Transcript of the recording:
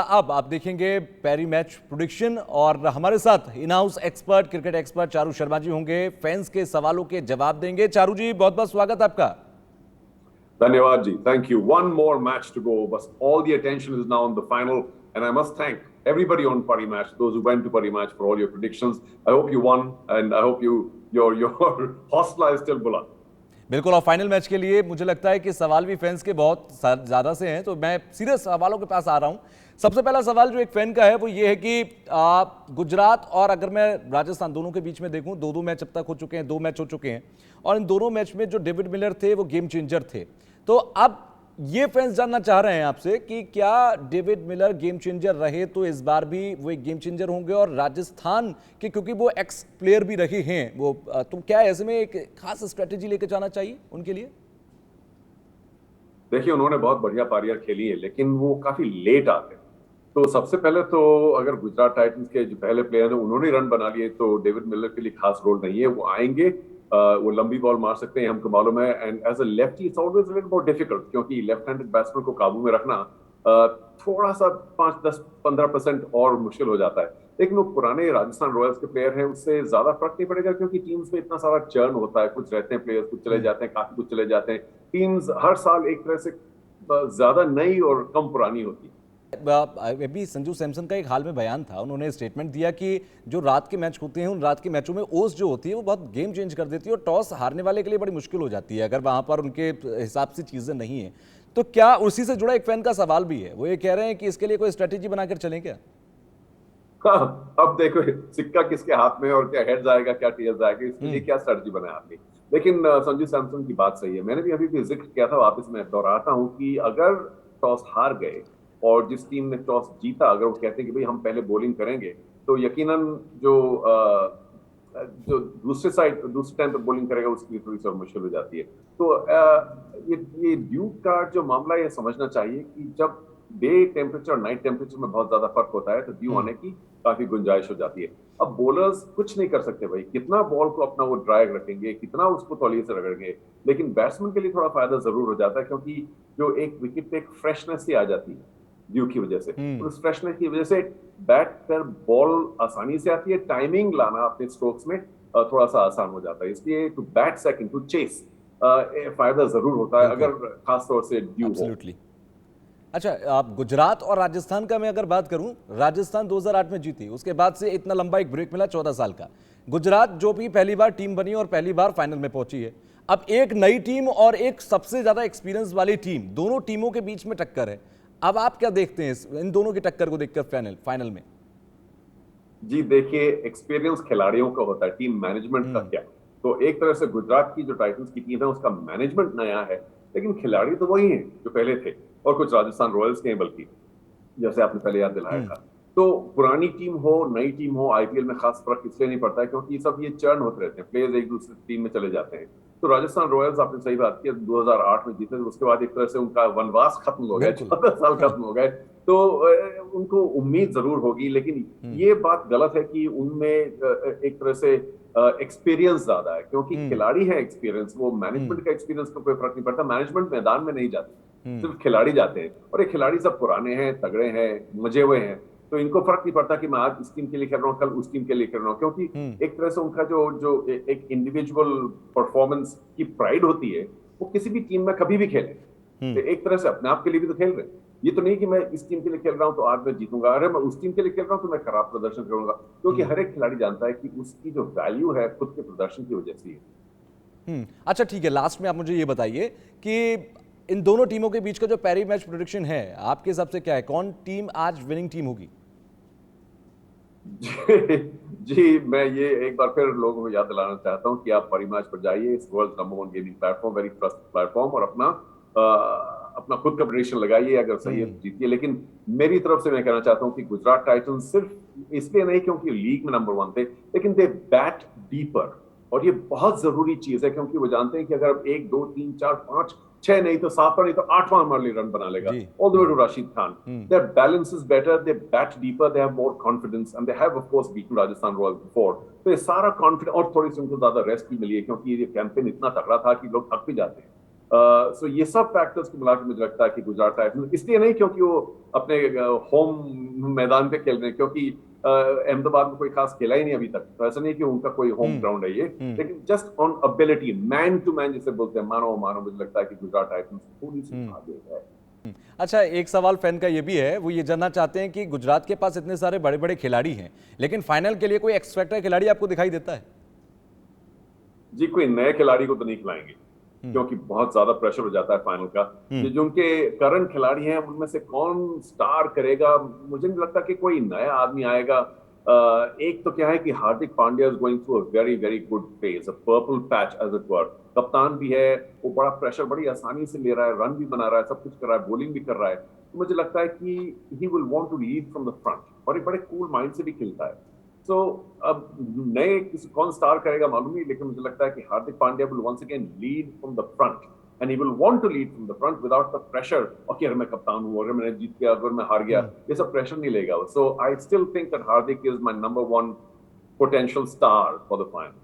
अब आप देखेंगे पैरी मैच प्रेडिक्शन और हमारे साथ in house expert cricket expert Charu Sharma ji होंगे, फैंस के सवालों के जवाब देंगे। चारू जी, बहुत बहुत स्वागत आपका। धन्यवाद जी, thank you. One more match to go, but all the attention is now on the final, and I must thank everybody on Pari Match, those who went to Pari Match for all your predictions. I hope you won, and I hope your hostile is still bulla. बिल्कुल, और final match के लिए मुझे लगता है कि सवाल भी फैंस के बहुत ज़्यादा से हैं, तो मैं सीधे सवालों के पास आ रहा हूं। सबसे पहला सवाल जो एक फैन का है वो ये है कि गुजरात और अगर मैं राजस्थान दोनों के बीच में देखूं, दो मैच अब तक हो चुके हैं, 2 मैच हो चुके हैं और इन दोनों मैच में जो डेविड मिलर थे वो गेम चेंजर थे। तो अब ये फैंस जानना चाह रहे हैं आपसे कि क्या डेविड मिलर गेम चेंजर रहे तो इस बार भी वो एक गेम चेंजर होंगे, और राजस्थान के क्योंकि वो एक्स प्लेयर भी रहे हैं वो, तो क्या ऐसे में एक खास स्ट्रेटेजी लेके जाना चाहिए उनके लिए? देखिए, उन्होंने बहुत बढ़िया पारियां खेली है, लेकिन वो काफी लेट आते हैं। तो सबसे पहले तो अगर गुजरात टाइटंस के जो पहले प्लेयर हैं उन्होंने रन बना लिए, तो डेविड मिलर के लिए खास रोल नहीं है। वो आएंगे, वो लंबी बॉल मार सकते हैं, हमको मालूम है। And as a lefty it's always little more difficult, क्योंकि लेफ्ट हैंडेड बैट्समैन को काबू में रखना थोड़ा सा 5-10-15% और मुश्किल हो जाता है। लेकिन वो पुराने राजस्थान रॉयल्स के प्लेयर हैं, उससे ज्यादा फर्क नहीं पड़ेगा, क्योंकि टीम्स में इतना सारा चर्न होता है। कुछ रहते हैं प्लेयर्स, कुछ चले जाते हैं, काफी कुछ चले जाते हैं। टीम्स हर साल एक तरह से ज्यादा नई और कम पुरानी होती है। अभी संजू सैमसन का एक हाल में बयान था, उन्होंने स्टेटमेंट दिया कि जो रात के मैच होते हैं उन रात के मैचों में ओस जो होती है वो बहुत गेम चेंज कर देती है और टॉस हारने वाले के लिए बड़ी मुश्किल हो जाती है अगर वहां पर उनके हिसाब से चीजें नहीं है। तो क्या उसी से जुड़ा एक फैन का सवाल भी है, वो ये कह रहे हैं कि इसके लिए कोई स्ट्रेटेजी बनाकर चलें क्या? हाँ, अब देखो सिक्का किसके हाथ में, और क्या हेड जाएगा क्या टेल जाएगा, इसके लिए क्या स्ट्रेटजी बनाए आपने। लेकिन संजू सैमसन की बात सही है, मैंने भी अभी भी जिक्र किया था, वापस मैं दोहराता हूं कि अगर टॉस हार गए और जिस टीम ने टॉस जीता, अगर वो कहते हैं कि भाई हम पहले बॉलिंग करेंगे, तो यकीनन जो दूसरे टाइम पर बॉलिंग करेगा उसके लिए थोड़ी सी मुश्किल हो जाती है। तो ये ड्यूक का जो मामला, ये समझना चाहिए कि जब डे टेम्परेचर और नाइट टेम्परेचर में बहुत ज्यादा फर्क होता है तो ड्यू आने की काफी गुंजाइश हो जाती है। अब बॉलर्स कुछ नहीं कर सकते भाई, कितना बॉल को अपना वो ड्राई रखेंगे, कितना उसको तौलिए से रगड़ेंगे। लेकिन बैट्समैन के लिए थोड़ा फायदा जरूर हो जाता है, क्योंकि जो एक विकेट पे एक फ्रेशनेस ही आ जाती है ड्यू की वजह से। उस फ्रेशनेस की वजह से बैट पर बॉल आसानी से आती है, टाइमिंग लाना अपने स्ट्रोक्स में थोड़ा सा आसान हो जाता है। इसलिए to bat second, to chase फायदा जरूर होता है, अगर खासतौर से ड्यू हो। अच्छा, आप गुजरात और राजस्थान का मैं अगर बात करूं, राजस्थान 2008 में जीती, उसके बाद से इतना लंबा एक ब्रेक मिला 14 साल का। गुजरात जो भी पहली बार टीम बनी और पहली बार फाइनल में पहुंची है। अब एक नई टीम और एक सबसे ज्यादा एक्सपीरियंस वाली टीम, दोनों टीमों के बीच में टक्कर है। अब आप क्या देखते हैं इन दोनों की टक्कर को देखकर फाइनल में? जी देखिए, एक्सपीरियंस खिलाड़ियों का होता है, टीम मैनेजमेंट का क्या। तो एक तरह से गुजरात की जो टाइटंस की टीम है उसका मैनेजमेंट नया है, लेकिन खिलाड़ी तो वही हैं जो पहले थे, और कुछ राजस्थान रॉयल्स के हैं, बल्कि जैसे आपने पहले याद दिलाया था। तो पुरानी टीम हो नई टीम हो, आईपीएल में खास फर्क इसलिए नहीं पड़ता है क्योंकि सब ये चर्न होते रहते हैं, प्लेयर्स एक दूसरे टीम में चले जाते हैं। तो राजस्थान रॉयल्स, आपने सही बात की, 2008 में जीते, उसके बाद एक तरह से उनका वनवास खत्म हो गया, 14 साल खत्म हो गए। तो उनको उम्मीद जरूर होगी, लेकिन ये बात गलत है कि उनमें एक तरह से एक्सपीरियंस ज्यादा है, क्योंकि खिलाड़ी है एक्सपीरियंस, वो मैनेजमेंट का एक्सपीरियंस का कोई फर्क नहीं पड़ता। मैनेजमेंट मैदान में नहीं जाते, सिर्फ खिलाड़ी जाते हैं, और ये खिलाड़ी सब पुराने हैं, तगड़े हैं, मजे हुए हैं। तो इनको फर्क नहीं पड़ता कि मैं आज इस टीम के लिए खेल रहा हूँ, कल उस टीम के लिए खेल रहा हूँ, क्योंकि एक तरह से उनका जो एक इंडिविजुअल परफॉर्मेंस की प्राइड होती है, वो किसी भी टीम में कभी भी खेले, तो एक तरह से अपने आप के लिए भी तो खेल रहे हैं। ये तो नहीं कि मैं इस टीम के लिए खेल रहा हूं तो आज मैं जीतूंगा, अरे मैं उस टीम के लिए खेल रहा हूं तो मैं खराब प्रदर्शन करूंगा, क्योंकि हर एक खिलाड़ी जानता है कि उसकी जो वैल्यू है खुद के प्रदर्शन की वजह से है। अच्छा ठीक है, लास्ट में आप मुझे ये बताइए कि इन दोनों टीमों के बीच का जो पैरी मैच प्रेडिक्शन है, आपके हिसाब से क्या है, कौन टीम आज विनिंग टीम होगी? जी, मैं ये एक बार फिर लोगों को याद दिलाना चाहता हूं कि आप पैरी मैच पर जाइए, इस world number 1 gaming platform, very trusted platform, और अपना खुद का प्रेडिक्शन लगाइए, अगर सही है तो जीतिए। लेकिन मेरी तरफ से मैं कहना चाहता हूं कि गुजरात टाइटंस सिर्फ इसलिए नहीं क्योंकि लीग में नंबर 1 थे, लेकिन दे बैट डीपर, और ये बहुत जरूरी चीज है, क्योंकि वो जानते हैं कि अगर 1 2 3 4 5 6 नहीं तो 7वां नहीं तो 8वां हमारे लिए रन बना लेगा, all the way to Rashid Khan. Their balance is better, they bat deeper, they have more confidence, and they have of course beaten Rajasthan Royals before. तो ये सारा कॉन्फिडेंस, और थोड़ी सी उनको ज्यादा रेस्ट भी मिली है, क्योंकि ये कैंपेन इतना तगड़ा था कि लोग थक भी जाते हैं। सो ये सब फैक्टर्स को मिला के मुझे लगता है कि गुजरात टाइटंस, इसलिए नहीं क्योंकि वो अपने होम मैदान पे खेल रहे हैं, क्योंकि अहमदाबाद में कोई खास खेला ही नहीं अभी तक, तो ऐसा नहीं कि उनका कोई होम ग्राउंड है ये, लेकिन just on ability, man to man जिसे बोलते हैं, मानो मानो, मुझे लगता है कि गुजरात टाइटंस थोड़ी सी आगे है। अच्छा, एक सवाल फैन का ये भी है, वो ये जानना चाहते हैं कि गुजरात के पास इतने सारे बड़े बड़े खिलाड़ी हैं, लेकिन फाइनल के लिए कोई एक्स फैक्टर खिलाड़ी आपको दिखाई देता है? जी, कोई नए खिलाड़ी को तो नहीं खिलाएंगे, क्योंकि बहुत ज्यादा प्रेशर हो जाता है फाइनल का। ये जो उनके करंट खिलाड़ी हैं उनमें से कौन स्टार करेगा, मुझे नहीं लगता कि कोई नया आदमी आएगा। एक तो क्या है कि Hardik Pandya is going through a very very good phase, a purple patch as it were. कप्तान भी है, वो बड़ा प्रेशर बड़ी आसानी से ले रहा है, रन भी बना रहा है, सब कुछ कर रहा है, बॉलिंग भी कर रहा है। तो मुझे लगता है कि he will want to lead from the front, और एक बड़े कूल माइंड से भी खेलता है। सो अब नए किसी कौन स्टार करेगा मालूम नहीं, लेकिन मुझे लगता है कि Hardik Pandya will once again lead from the front, and he will want to lead from the front without the pressure, और कि अगर मैं कप्तान हूं, अगर मैंने जीत गया, अगर मैं हार गया, ये सब प्रेशर नहीं लेगा। So I still think that Hardik is my number one potential star for the final.